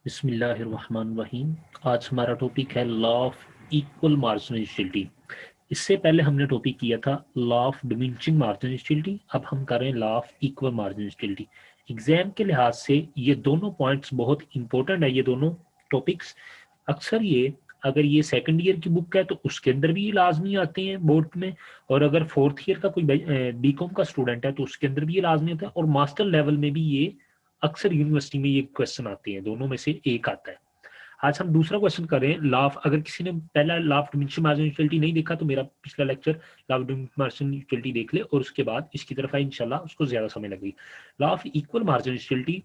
बिस्मिल्लाहिर्रहमानिर्रहीम। आज हमारा टॉपिक है लॉ ऑफ इक्वल मार्जिनलिटी। इससे पहले हमने टॉपिक किया था लॉ ऑफ डिमिनिशिंग मार्जिनलिटी। अब हम कर रहे हैं लॉ ऑफ इक्वल मार्जिनलिटी। एग्जाम के लिहाज से ये दोनों पॉइंट्स बहुत इंपॉर्टेंट है। ये दोनों टॉपिक्स अक्सर ये अगर ये सेकंड ईयर की बुक है तो उसके अंदर भी ये लाजमी आते हैं बोर्ड में, और अगर फोर्थ ईयर का कोई बीकॉम का स्टूडेंट है तो उसके अंदर भी ये लाजमी होता है, और मास्टर लेवल में भी ये अक्सर यूनिवर्सिटी में ये क्वेश्चन आते हैं। दोनों में से एक आता है। आज हम दूसरा क्वेश्चन करें लॉ ऑफ। अगर किसी ने पहला लॉ ऑफ डिमिनिशिंग मार्जिनलिटी नहीं देखा तो मेरा पिछला लेक्चर लॉ ऑफ डिमिनिशिंग मार्जिनलिटी देख ले और उसके बाद इसकी तरफ आए, इंशाल्लाह उसको ज्यादा समय लगेगी। लॉ ऑफ इक्वल मार्जिनलिटी,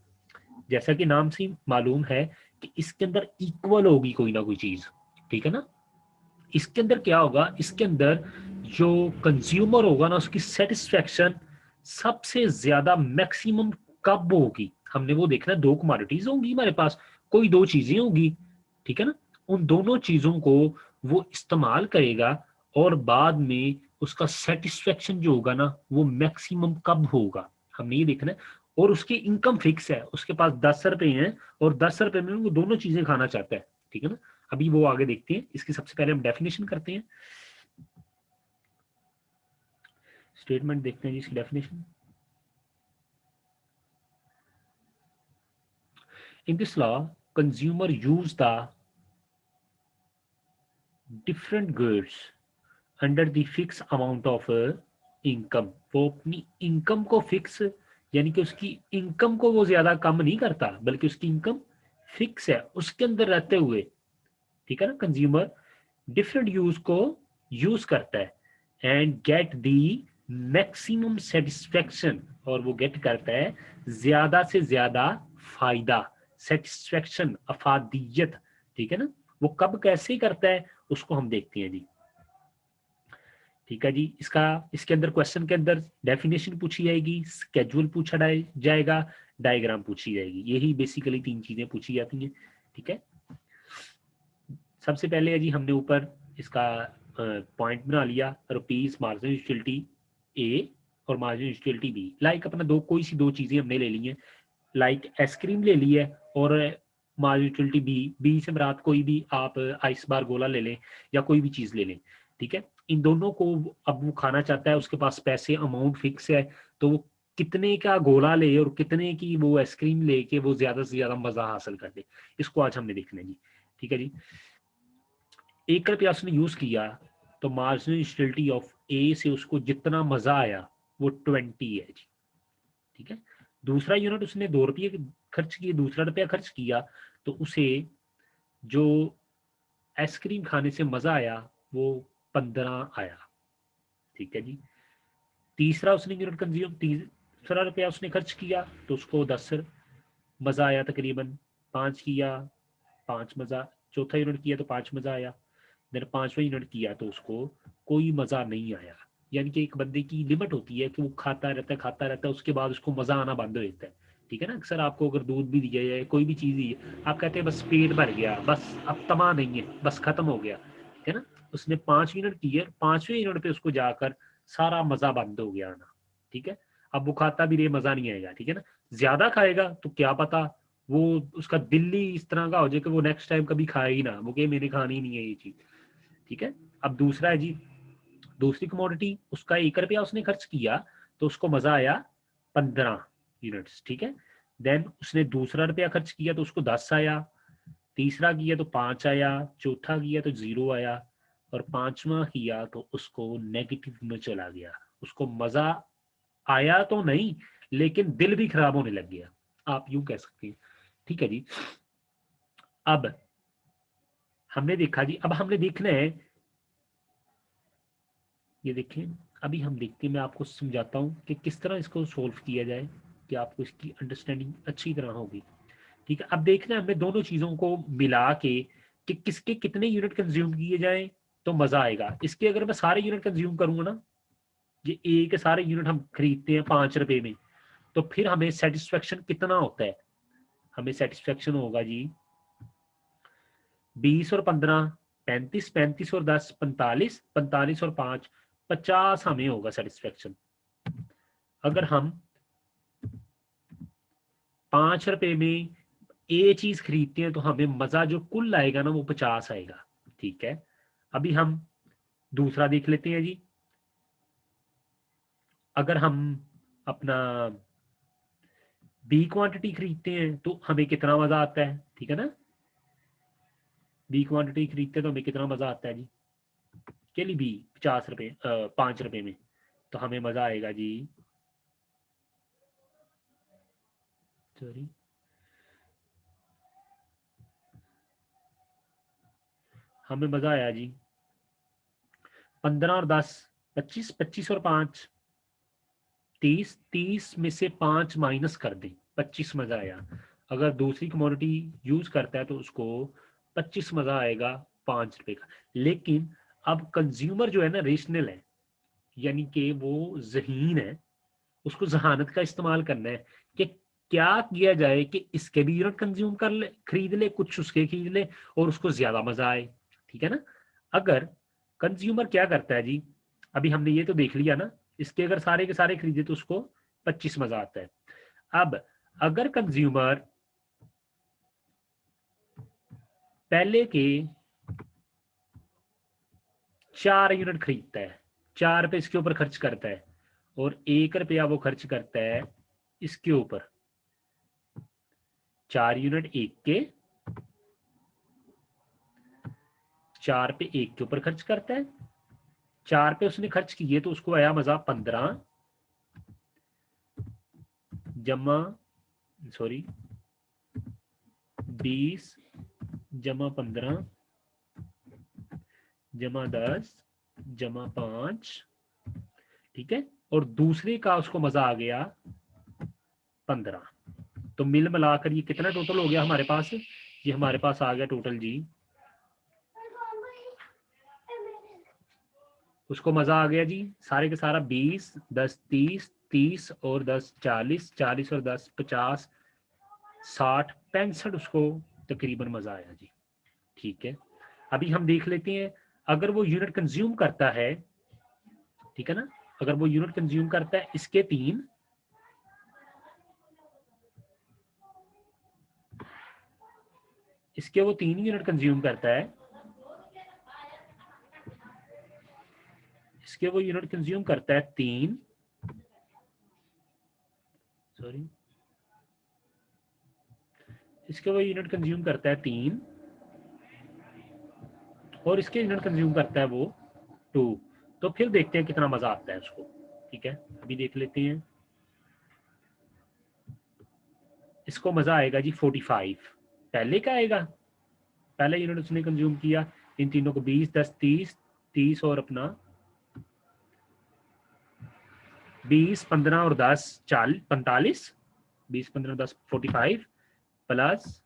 जैसा कि नाम से मालूम है कि इसके अंदर इक्वल होगी कोई ना कोई चीज, ठीक है ना। इसके अंदर क्या होगा, इसके अंदर जो कंज्यूमर होगा ना उसकी सेटिस्फेक्शन सबसे ज्यादा मैक्सिमम कब होगी, हमने वो देखना है। दो कमोडिटीज होंगी हमारे पास, कोई दो चीजें होंगी, ठीक है ना। उन दोनों चीजों को वो इस्तेमाल करेगा और बाद में उसका सेटिस्फेक्शन जो होगा ना वो मैक्सिमम कब होगा, हमने ये देखना है। और उसकी इनकम फिक्स है, उसके पास 10 रुपए हैं और 10 रुपए में वो दोनों चीजें खाना चाहता है, ठीक है ना। अभी वो आगे देखते हैं। इसकी सबसे पहले हम डेफिनेशन करते हैं, स्टेटमेंट देखते हैं जी इसकी definition. In this law consumer use the different goods under the fix amount of income. वो अपनी इनकम को फिक्स, यानी कि उसकी इनकम को वो ज्यादा कम नहीं करता, बल्कि उसकी इनकम फिक्स है उसके अंदर रहते हुए, ठीक है ना। कंज्यूमर डिफरेंट यूज को यूज करता है and get the maximum satisfaction, और वो गेट करता है ज्यादा से ज्यादा फायदा, सेटिस्फेक्शन, अफादियत, ठीक है ना। वो कब कैसे करता है उसको हम देखते हैं जी, ठीक है जी। इसका इसके अंदर क्वेश्चन के अंदर डेफिनेशन पूछी जाएगी, स्केड्यूल पूछा जाएगा, डायग्राम पूछी जाएगी। यही बेसिकली तीन चीजें पूछी जाती हैं, ठीक है। सबसे पहले जी हमने ऊपर इसका पॉइंट बना लिया, रुपीज मार्जिन यूटिलिटी ए और मार्जिन यूटिलिटी बी। लाइक अपना दो कोई सी दो चीजें हमने ले ली हैं, लाइक आइसक्रीम ले ली है और मार्जिन यूटिलिटी बी। बी से मुराद कोई भी आप आइस बार गोला ले लें या कोई भी चीज ले लें, ठीक है। इन दोनों को अब वो खाना चाहता है, उसके पास पैसे अमाउंट फिक्स है, तो वो कितने का गोला ले और कितने की वो आइसक्रीम लेके वो ज्यादा से ज्यादा मजा हासिल कर ले, इसको आज हमने देखना है जी, ठीक है जी। 1 रुपया उसने यूज किया तो मार्जिनल यूटिलिटी ऑफ ए से उसको जितना मजा आया वो 20 है जी, ठीक है। दूसरा यूनिट उसने 2 रुपये खर्च किए, दूसरा रुपया खर्च किया तो उसे जो आइसक्रीम खाने से मजा आया वो 15 आया, ठीक है जी। तीसरा उसने यूनिट कंज्यूम, तीसरा रुपया उसने खर्च किया तो उसको 10 मजा आया तकरीबन। 5 किया, 5 मजा। चौथा यूनिट किया तो 5 मजा आया। देन पांचवा यूनिट किया तो उसको कोई मजा नहीं आया। यानी कि एक बंदे की लिमिट होती है कि वो खाता रहता है, उसके बाद उसको मजा आना बंद हो जाता है, ठीक है ना। अक्सर आपको अगर दूध भी दिया जाए, कोई भी चीज दी है, आप कहते हैं बस पेट भर गया, बस अब तमा नहीं है, बस खत्म हो गया, ठीक है ना। उसने 5 यूनिट किए, 5वें यूनिट पे उसको जाकर सारा मजा बंद हो गया आना, ठीक है। अब वो खाता भी रहे, मजा नहीं आएगा, ठीक है ना। ज्यादा खाएगा तो क्या पता वो उसका दिल ही इस तरह का हो जाए कि वो नेक्स्ट टाइम कभी खाए ही ना, वो कहे मैंने खानी नहीं है ये चीज, ठीक है। अब दूसरा है जी, दूसरी कमोडिटी, उसका 1 रुपया उसने खर्च किया तो उसको मजा आया 15 यूनिट्स, ठीक है। देन उसने दूसरा रुपया खर्च किया तो उसको 10 आया, तीसरा किया तो 5 आया, चौथा किया तो 0 आया, और पांचवा किया तो उसको नेगेटिव में चला गया। उसको मजा आया तो नहीं, लेकिन दिल भी खराब होने लग गया, आप यूं कह सकते हैं, ठीक है जी। अब हमने देखा जी, अब हमने देखना है, ये देखें। अभी हम देखते हैं, मैं आपको समझाता हूँ कि किस तरह इसको सोल्व किया जाए कि आपको इसकी अंडरस्टैंडिंग अच्छी तरह होगी, ठीक है। अब देखना है हमें दोनों चीजों को मिला के कि किसके कितने यूनिट कंज्यूम किए जाएं तो मजा आएगा। इसके अगर मैं सारे यूनिट कंज्यूम करूंगा ना, ये ए के सारे यूनिट हम खरीदते हैं 5 रुपए में, तो फिर हमें सेटिस्फेक्शन कितना होता है, हमें सेटिस्फेक्शन होगा जी 20 और 15 35, 35 और 10 45, 45 और 5 50 हमें होगा सेटिस्फेक्शन। अगर हम 5 रुपए में ए चीज खरीदते हैं तो हमें मजा जो कुल आएगा ना वो 50 आएगा। ठीक है, अभी हम दूसरा देख लेते हैं जी। अगर हम अपना बी क्वांटिटी खरीदते हैं तो हमें कितना मजा आता है, ठीक है ना। बी क्वांटिटी खरीदते हैं तो हमें कितना मजा आता है जी, के लिए बी 50 रुपए 5 रुपए में, तो हमें मजा आएगा जी, सॉरी, हमें मजा आया जी 15 और 10 25, 25 और 5 30, 30 में से 5 माइनस कर दें, 25 मजा आया। अगर दूसरी कमोडिटी यूज करता है तो उसको 25 मजा आएगा 5 रुपए का। लेकिन अब कंज्यूमर जो है ना रेशनल है, यानी कि वो जहीन है, उसको जहानत का इस्तेमाल करना है कि क्या किया जाए कि इसके भी यूनिट कंज्यूम कर ले, खरीद ले, कुछ उसके खरीद ले और उसको ज्यादा मजा आए। ठीक है ना। अगर कंज्यूमर क्या करता है जी, अभी हमने ये तो देख लिया ना, इसके अगर सारे के सारे खरीदे तो उसको 25 मजा आता है। अब अगर कंज्यूमर पहले के 4 यूनिट खरीदता है, 4 रुपए इसके ऊपर खर्च करता है और 1 रुपया वो खर्च करता है इसके ऊपर, 4 यूनिट एक के, 4 पे एक के ऊपर खर्च करता है, 4 पे उसने खर्च किए तो उसको आया मजा 15 जमा, सॉरी 20 जमा 15 जमा 10 जमा 5, ठीक है। और दूसरे का उसको मजा आ गया 15। तो मिल मिलाकर ये कितना टोटल हो गया हमारे पास, ये हमारे पास आ गया टोटल जी, उसको मजा आ गया जी सारे के सारा 20 10 30 30 और 10 40 40 और 10 50 60 65 उसको तकरीबन मजा आया जी। ठीक है, अभी हम देख लेते हैं अगर वो यूनिट कंज्यूम करता है, ठीक है ना, अगर वो यूनिट कंज्यूम करता है इसके 3, इसके वो 3 यूनिट कंज्यूम करता है, इसके वो यूनिट कंज्यूम करता है 3, सॉरी, इसके वो यूनिट कंज्यूम करता है 3 और इसके यूनिट कंज्यूम करता है वो 2। तो फिर देखते हैं कितना मजा आता है उसको। ठीक है, अभी देख लेते हैं, इसको मजा आएगा जी 45, पहले का आएगा, पहले यूनिट उसने कंज्यूम किया, इन तीनों को 20 10 30 30 और अपना 20 15 और 10 40 45, 20 15 10 45 प्लस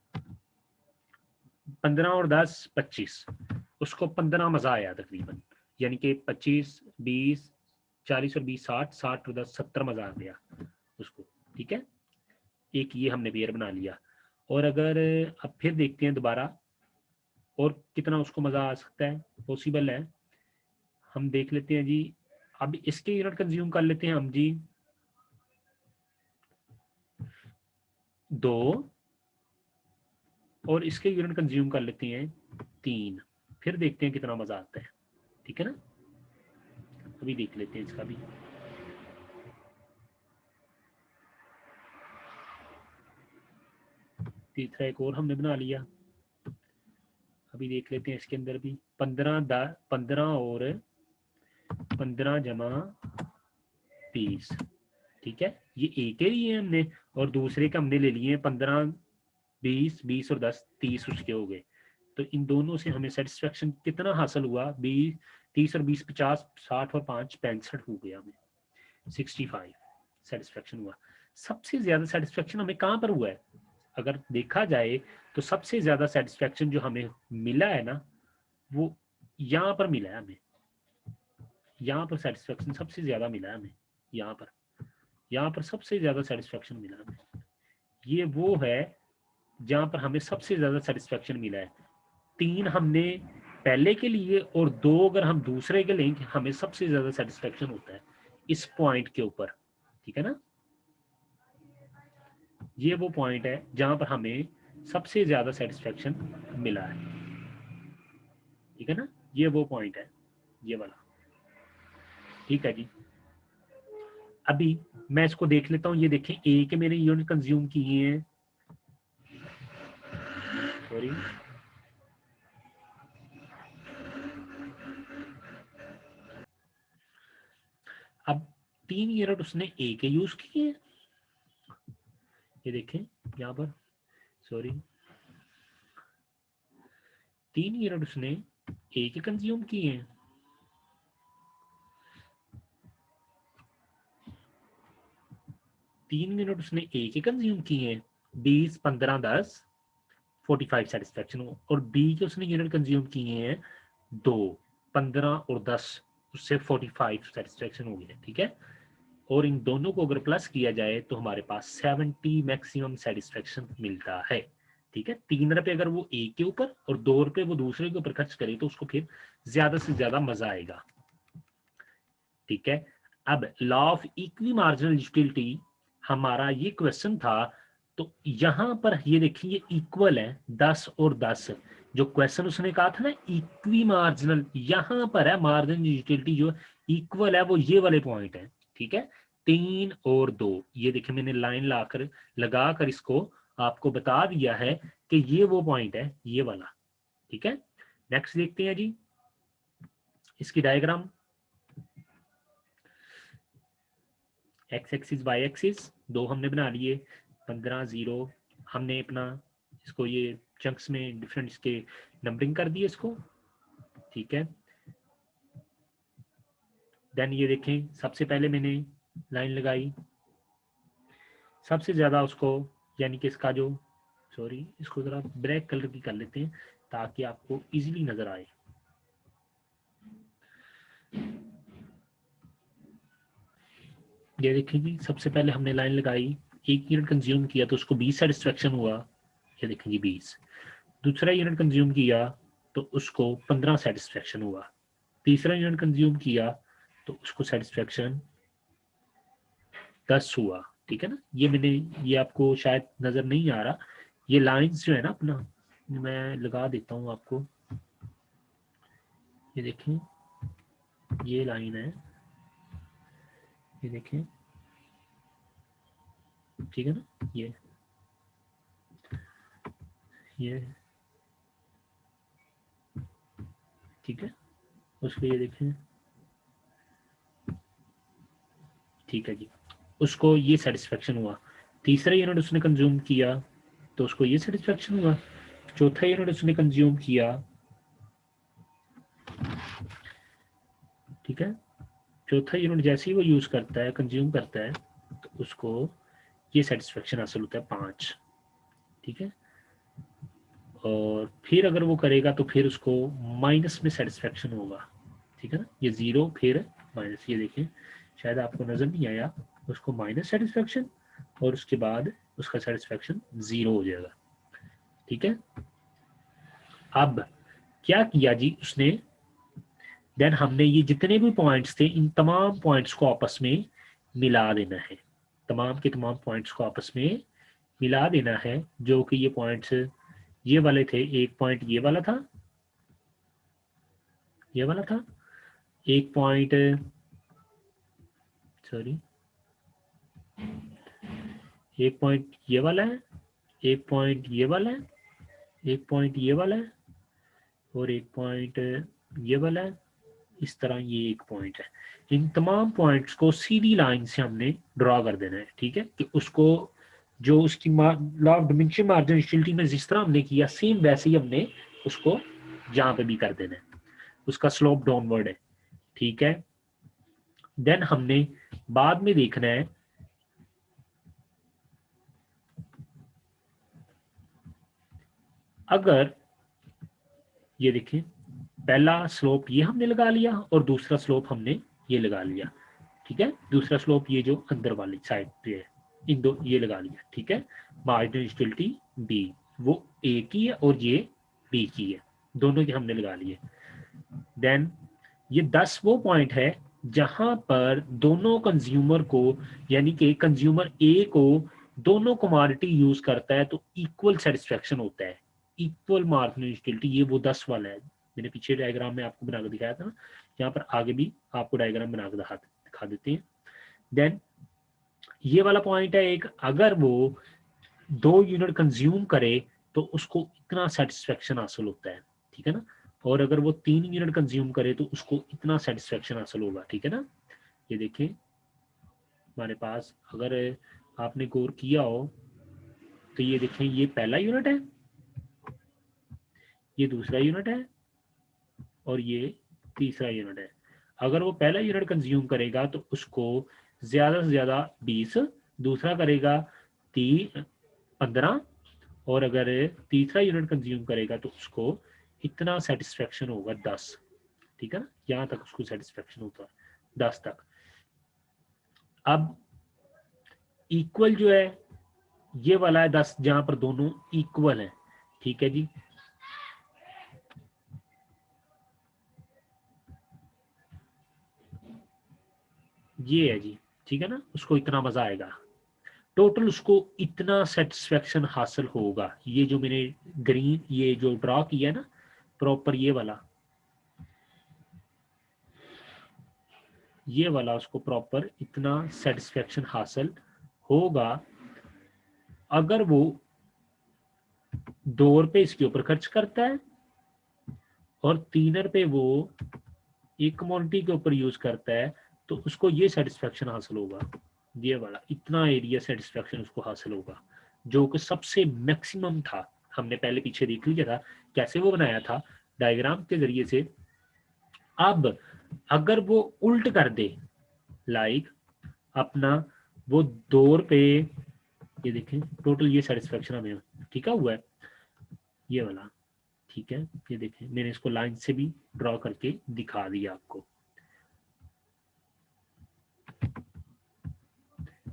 15 और 10 25, उसको 15 मजा आया तकरीबन, यानी कि 25 20 40 और 20 60 60 और 10 70 मजा आ गया उसको। ठीक है, एक ये हमने पेयर बना लिया। और अगर अब फिर देखते हैं दोबारा और कितना उसको मजा आ सकता है, पॉसिबल है, हम देख लेते हैं जी। अब इसके यूनिट कंज्यूम कर लेते हैं हम जी 2 और इसके यूनिट कंज्यूम कर लेते हैं 3, फिर देखते हैं कितना मजा आता है। ठीक है ना, अभी देख लेते हैं इसका भी। तीसरा एक और हमने बना लिया, अभी देख लेते हैं इसके अंदर भी 15 और 15 जमा 30, ठीक है, ये एक के लिए हमने, और दूसरे का हमने ले लिए 15 20 20 और 10 30 उसके हो गए। तो इन दोनों से हमें सेटिस्फेक्शन कितना हासिल हुआ, 20 30 और 20 50 60 और 5 65 हो गया, हमें 65 सेटिस्फेक्शन हुआ। सबसे ज्यादा सेटिस्फेक्शन हमें कहाँ पर हुआ है, अगर देखा जाए तो सबसे ज्यादा सेटिस्फेक्शन जो हमें मिला है ना वो यहाँ पर मिला है हमें, यहाँ पर सेटिस्फेक्शन सबसे ज्यादा मिला है हमें, यहाँ पर सबसे ज्यादा सेटिस्फेक्शन मिला हमें। ये वो है जहां पर हमें सबसे ज्यादा सेटिस्फेक्शन मिला है। 3 हमने पहले के लिए और 2 अगर हम दूसरे के लेंगे हमें सबसे ज्यादा सेटिस्फेक्शन होता है इस पॉइंट के ऊपर। ठीक है ना, ये वो पॉइंट है जहां पर हमें सबसे ज्यादा सेटिस्फेक्शन मिला है, ठीक है ना। ये वो पॉइंट है, ये वाला, ठीक है जी। अभी मैं इसको देख लेता हूँ, ये देखें ए के मैंने यूनिट कंज्यूम किए हैं, सॉरी, अब 3 यूनिट उसने ए के यूज किए हैं, ये देखें यहाँ पर, सॉरी, 3 यूनिट उसने ए के कंज्यूम किए हैं, 3 यूनिट उसने ए के कंज्यूम किए हैं, 20, 15, 10, 45 सेटिस्फेक्शन, और बी के उसने यूनिट कंज्यूम किए हैं 2, 15 और 10, उससे 45 सेटिस्फेक्शन हो गया, ठीक है। और इन दोनों को अगर प्लस किया जाए तो हमारे पास 70 मैक्सिमम सेटिस्फेक्शन मिलता है, ठीक है। 3 रुपए अगर वो ए के ऊपर और 2 रुपए वो दूसरे के ऊपर खर्च करे तो उसको फिर ज्यादा से ज्यादा मजा आएगा, ठीक है। अब law of equi marginal utility हमारा ये क्वेश्चन था, तो यहां पर ये देखिए ये इक्वल है 10 और 10, जो क्वेश्चन उसने कहा था ना इक्वी मार्जिनल, यहां पर है मार्जिनल यूटिलिटी जो इक्वल है वो ये वाले पॉइंट है, ठीक है। 3 और 2, ये देखिए मैंने लाइन लाकर लगाकर इसको आपको बता दिया है कि ये वो पॉइंट है, ये वाला, ठीक है। नेक्स्ट देखते हैं जी इसकी diagram, x axis y axis दो हमने बना लिए, 15, 0, हमने अपना इसको ये चंक्स में डिफरेंट इसके नंबरिंग कर दिए इसको, ठीक है। देन ये देखें सबसे पहले मैंने लाइन लगाई, सबसे ज्यादा उसको, यानी कि इसका जो, सॉरी इसको जरा ब्लैक कलर की कर लेते हैं ताकि आपको इजीली नजर आए, ये देखिए जी सबसे पहले हमने लाइन लगाई, 1 यूनिट कंज्यूम किया तो उसको 20 सेटिस्फेक्शन हुआ, ये देखें जी 20, दूसरा यूनिट कंज्यूम किया तो उसको 15 सेटिस्फेक्शन हुआ, तीसरा यूनिट कंज्यूम किया तो उसको सेटिस्फेक्शन 10 हुआ, ठीक है ना। ये मैंने, ये आपको शायद नजर नहीं आ रहा, ये लाइंस जो है ना अपना, मैं लगा देता हूँ आपको, ये देखें ये लाइन है, ये देखें, ठीक है ना, ये ठीक है, उसको ये देखें, ठीक है जी, उसको ये सेटिस्फेक्शन हुआ, तीसरा यूनिट उसने कंज्यूम किया तो उसको ये सेटिस्फेक्शन हुआ, चौथा यूनिट उसने कंज्यूम किया, ठीक है, चौथा यूनिट जैसे ही वो यूज करता है कंज्यूम करता है तो उसको ये सेटिस्फेक्शन हासिल होता है 5, ठीक है। और फिर अगर वो करेगा तो फिर उसको माइनस में सेटिस्फेक्शन होगा, ठीक है ना, ये 0 फिर माइनस, ये देखें शायद आपको नजर नहीं आया, उसको माइनस सेटिस्फेक्शन और उसके बाद उसका सेटिस्फेक्शन 0 हो जाएगा, ठीक है। अब क्या किया जी उसने, देन हमने ये जितने भी पॉइंट्स थे इन तमाम पॉइंट्स को आपस में मिला देना है, तमाम के तमाम पॉइंट्स को आपस में मिला देना है, जो कि ये पॉइंट्स ये वाले थे, एक पॉइंट ये वाला था, ये वाला था, एक पॉइंट, सॉरी, एक पॉइंट ये वाला है, एक पॉइंट ये वाला है, एक पॉइंट ये वाला है, और एक पॉइंट ये वाला है, इस तरह ये एक पॉइंट है। इन तमाम पॉइंट्स को सीधी लाइन से हमने ड्रॉ कर देना है, ठीक है, कि उसको जो उसकी लॉ ऑफ डिमिनिशिंग मार्जिनलिटी में जिस तरह हमने किया सेम वैसे ही हमने उसको जहां पे भी कर देना है, उसका स्लोप डाउनवर्ड है, ठीक है। देन हमने बाद में देखना है, अगर ये देखें पहला स्लोप ये हमने लगा लिया और दूसरा स्लोप हमने ये लगा लिया, ठीक है, दूसरा स्लोप ये जो अंदर वाली साइड पे है, इन दो ये लगा लिया, ठीक है। मार्जिनल स्टेबिलिटी बी वो ए की है और ये बी की है, दोनों के हमने लगा लिए। देन ये 10 वो पॉइंट है जहां पर दोनों कंज्यूमर को, यानी कि कंज्यूमर ए को दोनों कमोडिटी यूज करता है तो इक्वल सेटिस्फेक्शन होता है, इक्वल मार्जिनल यूटिलिटी। ये वो 10 वाला है, मैंने पीछे डायग्राम में आपको बनाकर दिखाया था ना, यहाँ पर आगे भी आपको डायग्राम बनाकर दिखा देते हैं। देन ये वाला पॉइंट है एक, अगर वो 2 यूनिट कंज्यूम करे तो उसको इतना सेटिस्फेक्शन हासिल होता है, ठीक है ना। और अगर वो 3 यूनिट कंज्यूम करे तो उसको इतना सेटिस्फेक्शन हासिल होगा, ठीक है ना। ये देखें हमारे पास, अगर आपने गौर किया हो तो ये देखें, ये पहला यूनिट है, ये दूसरा यूनिट है और ये तीसरा यूनिट है। अगर वो पहला यूनिट कंज्यूम करेगा तो उसको ज्यादा से ज्यादा 20, दूसरा करेगा 15, और अगर तीसरा यूनिट कंज्यूम करेगा तो उसको इतना सेटिस्फेक्शन होगा 10, ठीक है ना। यहाँ तक उसको सेटिस्फेक्शन होता है 10 तक। अब इक्वल जो है ये वाला है 10, जहां पर दोनों इक्वल है, ठीक है जी। ये है जी, ठीक है ना, उसको इतना मजा आएगा, टोटल उसको इतना सेटिस्फेक्शन हासिल होगा। ये जो मैंने ग्रीन ये जो ड्रॉ किया ना प्रॉपर, ये वाला उसको प्रॉपर इतना सेटिस्फेक्शन हासिल होगा अगर वो ₹2 इसके ऊपर खर्च करता है और ₹3 वो एक कमोडिटी के ऊपर यूज करता है, तो उसको ये सेटिस्फेक्शन हासिल होगा, ये वाला इतना एरिया सेटिस्फेक्शन उसको हासिल होगा, जो कि सबसे मैक्सिमम था। हमने पहले पीछे देख लिया था कैसे वो बनाया था डायग्राम के जरिए से। अब अगर वो उल्ट कर दे, लाइक अपना वो ₹2, ये देखें टोटल ये सेटिस्फेक्शन हमें ठीक है हुआ है ये वाला, ठीक है। ये देखें मैंने इसको लाइन से भी ड्रॉ करके दिखा दिया आपको,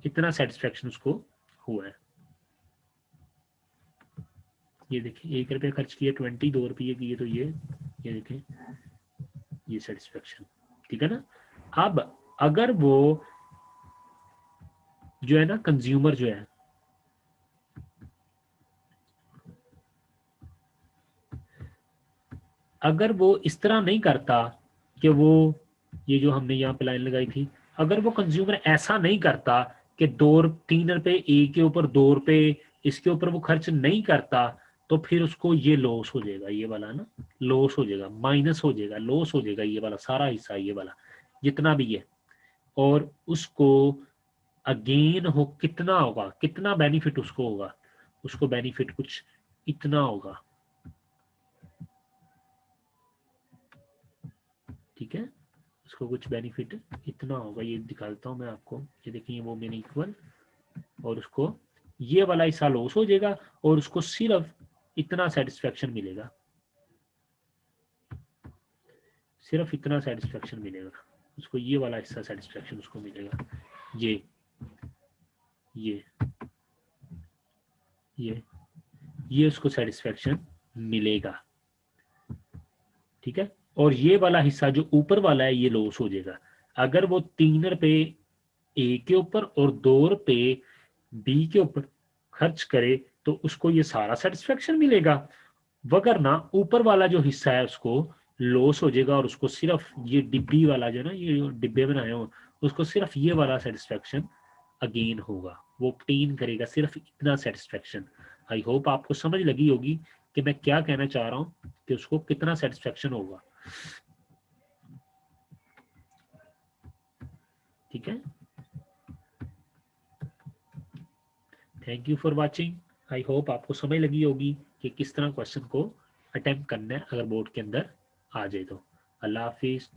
इतना सेटिस्फेक्शन उसको हुआ है। ये देखें ₹1 खर्च किया, 22 किए, तो ये देखें ये सेटिस्फेक्शन, ठीक है ना। अब अगर वो जो है ना कंज्यूमर जो है, अगर वो इस तरह नहीं करता कि वो ये जो हमने यहाँ पे लाइन लगाई थी, अगर वो कंज्यूमर ऐसा नहीं करता कि ₹3 ए के ऊपर ₹2 इसके ऊपर वो खर्च नहीं करता, तो फिर उसको ये लॉस हो जाएगा, ये वाला ना लॉस हो जाएगा, माइनस हो जाएगा, लॉस हो जाएगा, ये वाला सारा हिस्सा, ये वाला जितना भी है। और उसको अगेन हो कितना होगा, कितना बेनिफिट उसको होगा, उसको बेनिफिट कुछ इतना होगा, ठीक है। उसको कुछ बेनिफिट इतना होगा, ये दिखा देता हूँ मैं आपको। ये देखिए वो मैंने इक्वल, और उसको ये वाला हिस्सा लॉस हो जाएगा और उसको सिर्फ इतना सेटिस्फेक्शन मिलेगा, सिर्फ इतना सेटिस्फेक्शन मिलेगा उसको, ये वाला हिस्सा सेटिस्फेक्शन उसको मिलेगा, ये ये ये ये उसको सेटिस्फेक्शन मिलेगा, ठीक है। और ये वाला हिस्सा जो ऊपर वाला है ये लॉस हो जाएगा। अगर वो ₹3 ए के ऊपर और ₹2 बी के ऊपर खर्च करे तो उसको ये सारा सेटिस्फेक्शन मिलेगा, वगरना ऊपर वाला जो हिस्सा है उसको लॉस हो जाएगा और उसको सिर्फ ये डिब्बी वाला जो ना, ये जो डिब्बे बनाए हो, उसको सिर्फ ये वाला सेटिस्फेक्शन अगेन होगा, वो ऑब्टेन करेगा सिर्फ इतना सेटिस्फेक्शन। आई होप आपको समझ लगी होगी कि मैं क्या कहना चाह रहा हूँ कि उसको कितना सेटिस्फेक्शन होगा, ठीक है। Thank you for watching. I hope आपको समझ लगी होगी कि किस तरह क्वेश्चन को अटेम्प्ट करना है अगर बोर्ड के अंदर आ जाए तो। अल्लाह हाफिज।